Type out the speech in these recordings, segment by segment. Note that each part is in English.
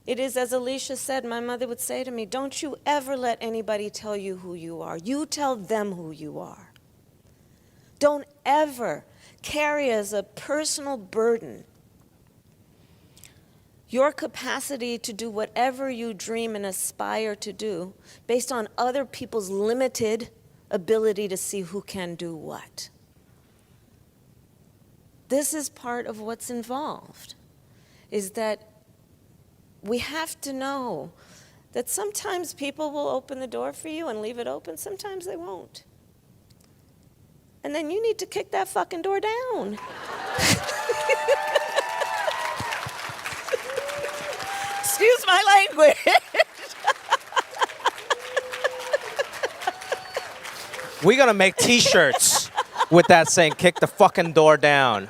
It is, as Alicia said, my mother would say to me, don't you ever let anybody tell you who you are. You tell them who you are. Don't ever carry as a personal burden your capacity to do whatever you dream and aspire to do based on other people's limited ability to see who can do what. This is part of what's involved, is that we have to know that sometimes people will open the door for you and leave it open, sometimes they won't. And then you need to kick that fucking door down. Excuse my language. We're gonna make t-shirts with that saying, kick the fucking door down.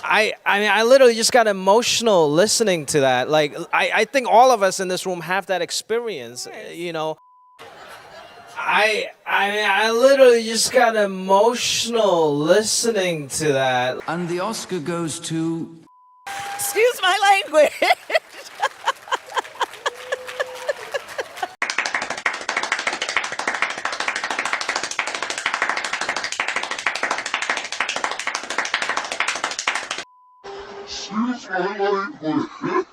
I mean, I literally just got emotional listening to that. Like, I think all of us in this room have that experience, you know. I mean, I literally just got emotional listening to that. And the Oscar goes to... Excuse my language. Excuse my language.